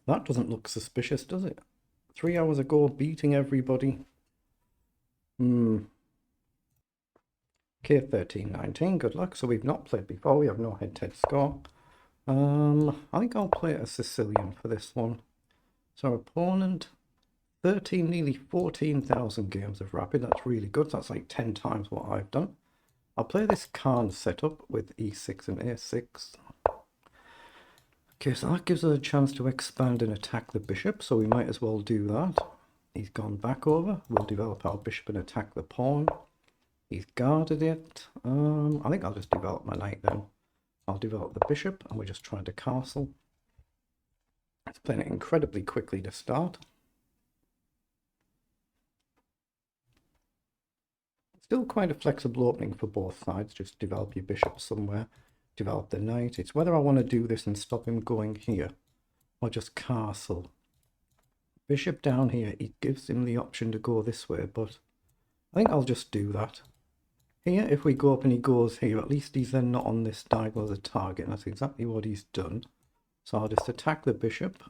That doesn't look suspicious, does it? 3 hours ago, beating everybody. Okay, 13-19, good luck. So we've not played before, we have no head-to-head score. I think I'll play a Sicilian for this one. So our opponent, 13, nearly 14,000 games of rapid. That's really good. That's like 10 times what I've done. I'll play this Khan setup with e6 and a6. Okay, so that gives us a chance to expand and attack the bishop, so we might as well do that. He's gone back over. We'll develop our bishop and attack the pawn. He's guarded it. I think I'll just develop my knight then. I'll develop the bishop, and we're just trying to castle. It's playing it incredibly quickly to start. Still quite a flexible opening for both sides. Just develop your bishop somewhere. Develop the knight. It's whether I want to do this and stop him going here, or just castle. Bishop down here, it gives him the option to go this way, but I think I'll just do that. Here, if we go up and he goes here, at least he's then not on this diagonal as a target, and that's exactly what he's done. So I'll just attack the bishop.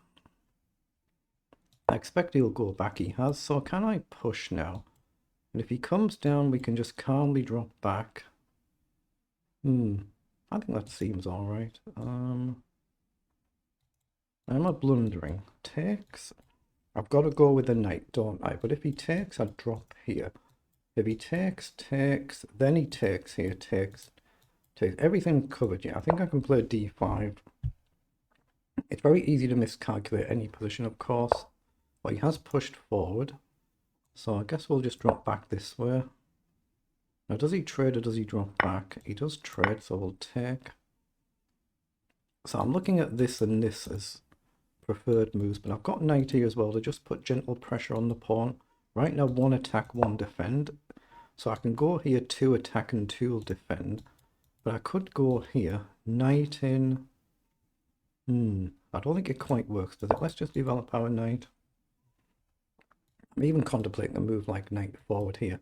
I expect he'll go back, he has, so can I push now? And if he comes down, we can just calmly drop back. I think that seems alright. Am I blundering? Takes? I've got to go with the knight, don't I? But if he takes, I drop here. If he takes, then he takes here, takes everything covered. Yeah, I think I can play d5. It's very easy to miscalculate any position, of course. But he has pushed forward. So I guess we'll just drop back this way. Now, does he trade or does he drop back? He does trade, so we'll take. So I'm looking at this and this as preferred moves, but I've got knight here as well to just put gentle pressure on the pawn. Right now, 1 attack, 1 defend. So I can go here, 2 attack and 2 will defend. But I could go here, knight in. I don't think it quite works, does it? Let's just develop our knight. I'm even contemplating a move like knight forward here.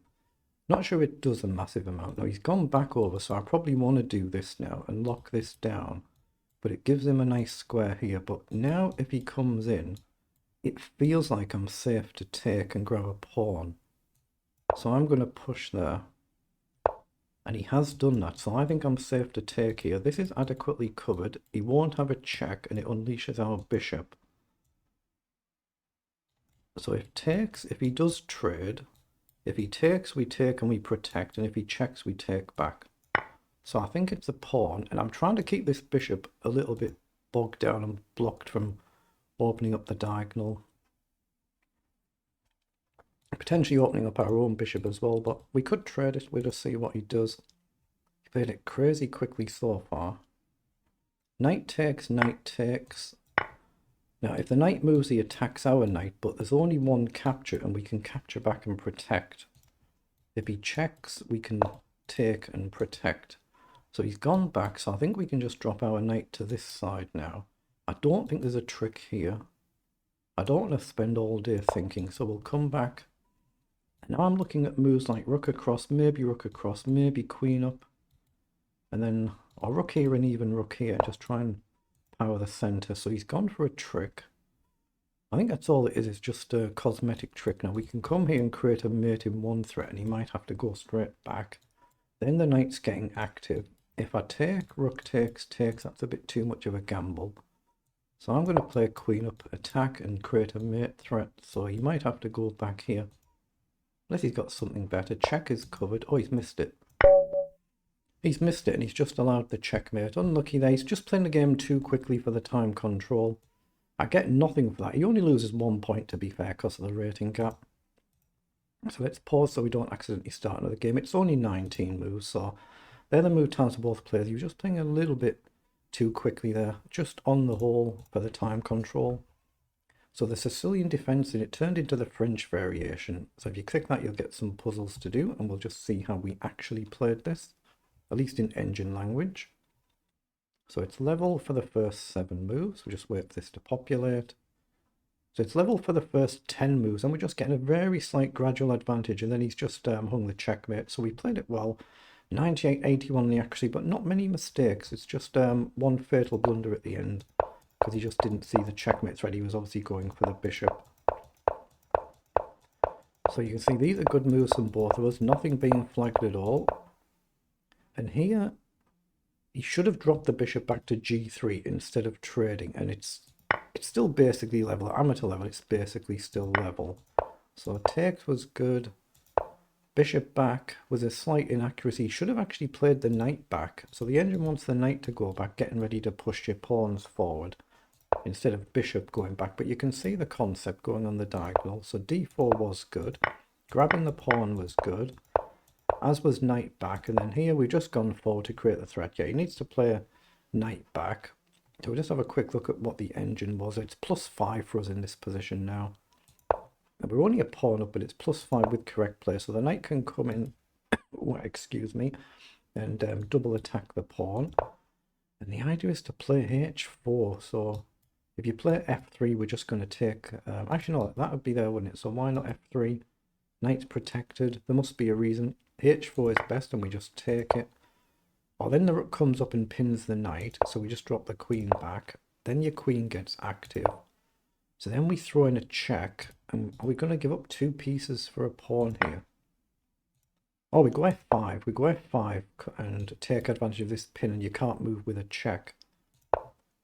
Not sure it does a massive amount. No, he's gone back over, so I probably want to do this now and lock this down. But it gives him a nice square here. But now if he comes in, it feels like I'm safe to take and grab a pawn. So I'm going to push there. And he has done that, so I think I'm safe to take here. This is adequately covered. He won't have a check, and it unleashes our bishop. So if he does trade, if he takes, we take and we protect, and if he checks, we take back. So I think it's a pawn, and I'm trying to keep this bishop a little bit bogged down and blocked from opening up the diagonal. Potentially opening up our own bishop as well, but we could trade it. We'll just see what he does. He played it crazy quickly so far. Knight takes, knight takes. Now, if the knight moves, he attacks our knight, but there's only 1 capture, and we can capture back and protect. If he checks, we can take and protect. So he's gone back, so I think we can just drop our knight to this side now. I don't think there's a trick here. I don't want to spend all day thinking, so we'll come back. And now I'm looking at moves like rook across, maybe queen up. And then, or rook here and even rook here, just try and power the center. So he's gone for a trick. I think that's all it is. It's just a cosmetic trick. Now we can come here and create a mate in 1 threat, and he might have to go straight back. Then the knight's getting active. If I take, rook takes, that's a bit too much of a gamble. So I'm going to play queen up, attack, and create a mate threat. So he might have to go back here. Unless he's got something better. Check is covered. Oh, he's missed it. He's missed it, and he's just allowed the checkmate. Unlucky there. He's just playing the game too quickly for the time control. I get nothing for that. He only loses 1 point, to be fair, because of the rating gap. So let's pause so we don't accidentally start another game. It's only 19 moves, so they're the move times for both players. He was just playing a little bit too quickly there, just on the whole for the time control. So the Sicilian defense, and it turned into the French variation. So if you click that, you'll get some puzzles to do, and we'll just see how we actually played this, at least in engine language. So it's level for the first 7 moves. We'll just wait for this to populate. So it's level for the first 10 moves, and we're just getting a very slight gradual advantage, and then he's just hung the checkmate. So we played it well. 98-81 the accuracy, but not many mistakes. It's just 1 fatal blunder at the end. because he just didn't see the checkmate threat. He was obviously going for the bishop. So you can see these are good moves from both of us, nothing being flagged at all. And here, he should have dropped the bishop back to g3 instead of trading, and it's still basically level. At amateur level, it's basically still level. So takes was good. Bishop back was a slight inaccuracy. Should have actually played the knight back. So the engine wants the knight to go back, getting ready to push your pawns forward instead of bishop going back. But you can see the concept going on the diagonal. So d4 was good. Grabbing the pawn was good, as was knight back. And then here we've just gone forward to create the threat. Yeah, he needs to play knight back. So we'll just have a quick look at what the engine was. It's +5 for us in this position now. And we're only a pawn up, but it's +5 with correct play. So the knight can come in, excuse me, and double attack the pawn. And the idea is to play h4. So if you play f3, we're just going to take... actually, no, that would be there, wouldn't it? So why not f3? Knight's protected. There must be a reason. h4 is best, and we just take it. Or then the rook comes up and pins the knight, so we just drop the queen back. Then your queen gets active. So then we throw in a check, and are we going to give up 2 pieces for a pawn here? Oh, we go f5. We go f5 and take advantage of this pin, and you can't move with a check.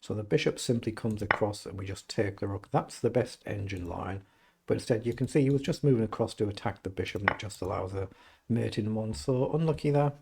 So the bishop simply comes across, and we just take the rook. That's the best engine line. But instead, you can see he was just moving across to attack the bishop, and it just allows a mate in one. So unlucky there.